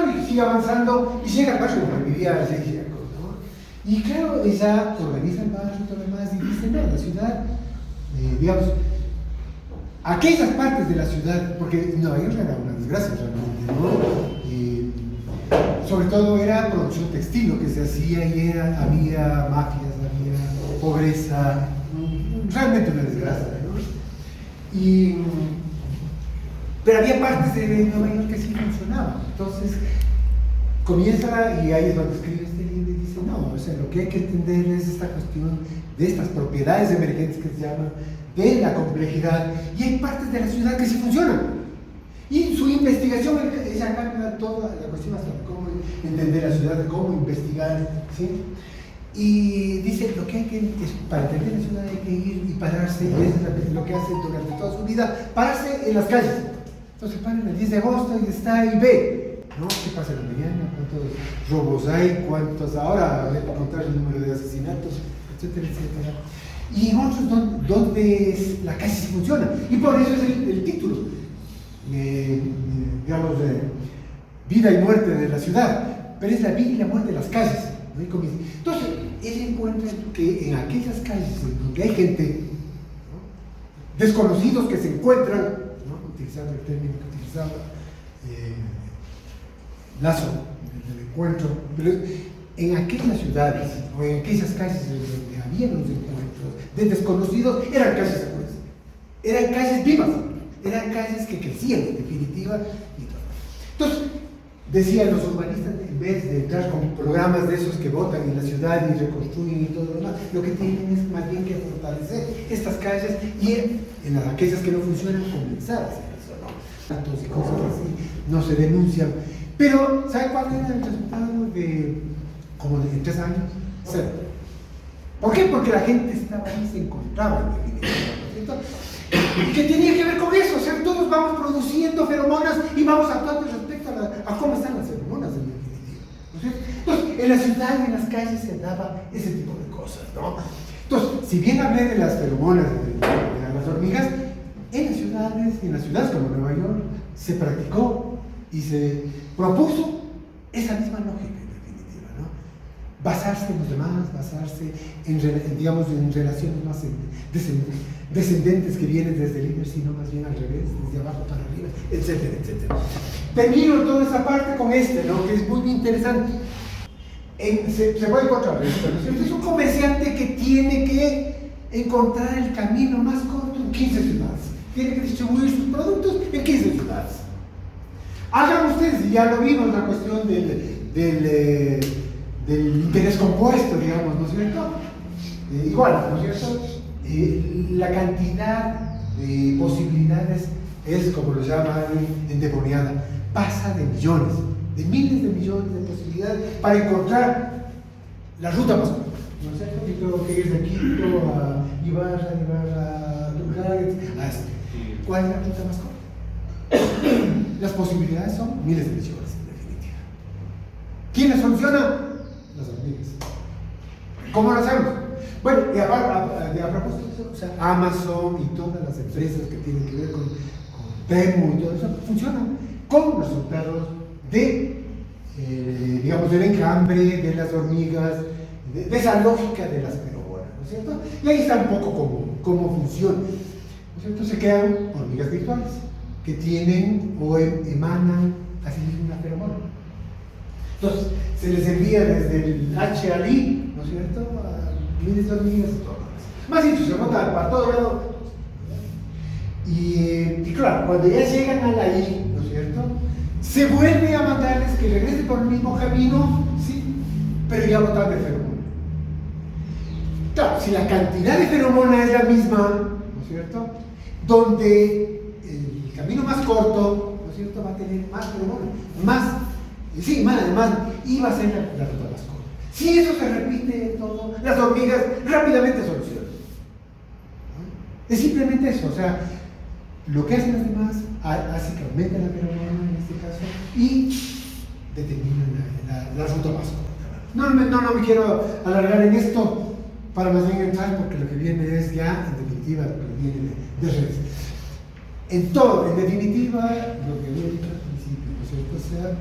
claro, y sigue avanzando y llega al barrio donde vivía Sergio, ¿no? Y claro, ella organiza el barrio y todo lo demás y dice, no, la ciudad, digamos, aquellas partes de la ciudad, porque Nueva York era una desgracia realmente, ¿no? Sobre todo era producción textil lo que se hacía y había mafias, había pobreza, realmente una desgracia, ¿no? Pero había partes de Nueva York que sí funcionaban. Entonces comienza, y ahí es donde escribe este libro y dice, no, o sea, lo que hay que entender es esta cuestión de estas propiedades emergentes que se llaman, de la complejidad, y hay partes de la ciudad que sí funcionan. Y su investigación, ella cambia toda la cuestión hasta cómo entender la ciudad, de cómo investigar, ¿sí? Y dice, lo que hay que, para entender la ciudad hay que ir y pararse, y eso es lo que hace durante toda su vida, pararse en las calles. Entonces paran el 10 de agosto y está ahí, ve, ¿no? ¿Qué pasa en la mañana? ¿Cuántos robos hay? ¿Cuántos ahora? Voy a contar el número de asesinatos, etcétera, etcétera. Y en otros donde la calle sí funciona. Y por eso es el título, digamos, vida y muerte de la ciudad, pero es la vida y la muerte de las calles, ¿no? Entonces, él encuentra que en aquellas calles donde hay gente, ¿no? Desconocidos que se encuentran, ¿no? Utilizando el término que utilizaba Lazo, del encuentro, pero en aquellas ciudades o en aquellas calles donde había los encuentros de desconocidos, eran calles seguras, eran calles vivas, eran calles que crecían en definitiva. Entonces, decían los urbanistas, en vez de entrar con programas de esos que votan en la ciudad y reconstruyen y todo lo demás, lo que tienen es más bien que fortalecer estas calles y en aquellas que no funcionan, comenzar a hacer eso, ¿no? Tantos y cosas así no se denuncian. Pero, ¿sabe cuál era el resultado de como de 3 años? Cero. ¿Por qué? Porque la gente estaba ahí, se encontraba en definitiva, ¿no? ¿Qué tenía que ver con eso? O sea, todos vamos produciendo feromonas y vamos actuando respecto a cómo están las feromonas en definitiva, ¿no es cierto? Entonces, en la ciudad y en las calles se daba ese tipo de cosas, ¿no? Entonces, si bien hablé de las feromonas de las hormigas, en las ciudades como Nueva York, se practicó y se propuso esa misma lógica en definitiva, ¿no? Basarse en los demás, basarse en, digamos, en relaciones más descendentes que vienen desde el líder, sino más bien al revés, desde abajo para arriba, etcétera, etcétera. Termino toda esa parte con ¿no? Que es muy interesante. Se puede encontrar esto, ¿no es cierto? Es un comerciante que tiene que encontrar el camino más corto en 15 ciudades. Tiene que distribuir sus productos en 15 ciudades. Hagan ustedes, ya lo vimos, la cuestión del interés compuesto, digamos, ¿no es cierto? Igual, ¿no es cierto? La cantidad de posibilidades es, como lo llaman, endemoniada, pasa de millones, de miles de millones de posibilidades para encontrar la ruta más corta, ¿no es cierto? Yo tengo que ir de Quito a Ibarra a lugares, ¿cuál es la ruta más corta? Las posibilidades son miles de millones, en definitiva. ¿Quiénes solucionan? Las hormigas. ¿Cómo lo hacemos? Bueno, y a propósito de eso, o sea, Amazon y todas las empresas que tienen que ver con Temu y todo eso, funcionan con resultados digamos, del enjambre, de las hormigas, de esa lógica de las feromonas, ¿no es cierto? Y ahí está un poco cómo funciona, ¿no es cierto? Se crean hormigas virtuales que tienen o emanan así mismo una feromona. Entonces, se les envía desde el H al I, ¿no es cierto?, a miles de hormigas y todo. Más bien, se bota para todo lado. Y claro, cuando ya llegan a la I, ¿no es cierto?, se vuelve a mandarles que regresen por el mismo camino, sí, pero ya botan de feromona. Claro, si la cantidad de feromona es la misma, ¿no es cierto?, donde el camino más corto, ¿no es cierto?, va a tener más feromona, más, y va a ser la ruta más corta. Si eso se repite todo, las hormigas rápidamente solucionan. Es simplemente eso, o sea, lo que hacen los demás hace que aumente la feromona en este caso y determinan la ruta más corta. No me quiero alargar en esto para más bien entrar, porque lo que viene es ya, en definitiva, lo que viene de redes. En todo, en definitiva, lo que había dicho al principio, ¿no es cierto? O sea,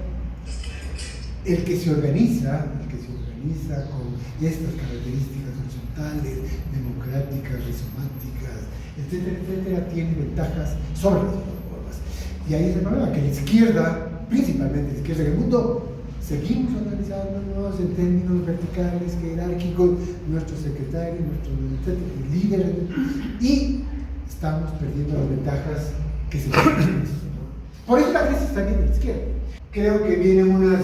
el que se organiza con estas características horizontales, democráticas, rizomáticas, etcétera, etcétera, tiene ventajas sobre las plataformas. Y ahí es el problema, que la izquierda, principalmente la izquierda en el mundo, seguimos organizándonos en términos verticales, jerárquicos, nuestros secretarios, nuestros líderes, y estamos perdiendo las ventajas que se tienen. Por eso la crisis también de la izquierda. Creo que vienen unas,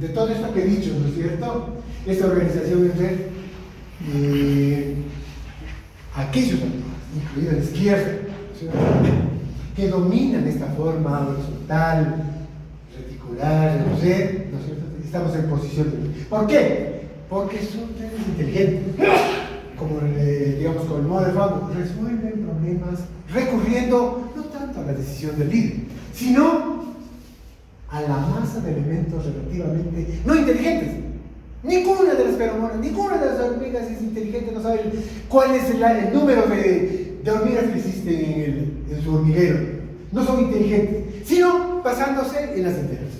de todo esto que he dicho, ¿no es cierto? Esta organización en red, aquellos actores, incluida la izquierda, que dominan esta forma horizontal, reticular, ¿no es cierto? Estamos en posición de... ¿Por qué? Porque son redes inteligentes, como digamos con el modo de Fabo, resuelven problemas recurriendo no tanto a la decisión del líder, sino a la masa de elementos relativamente no inteligentes. Ninguna de las feromonas, ninguna de las hormigas es inteligente, no sabe cuál es el número de hormigas que existen en su hormiguero. No son inteligentes, sino basándose en las interacciones.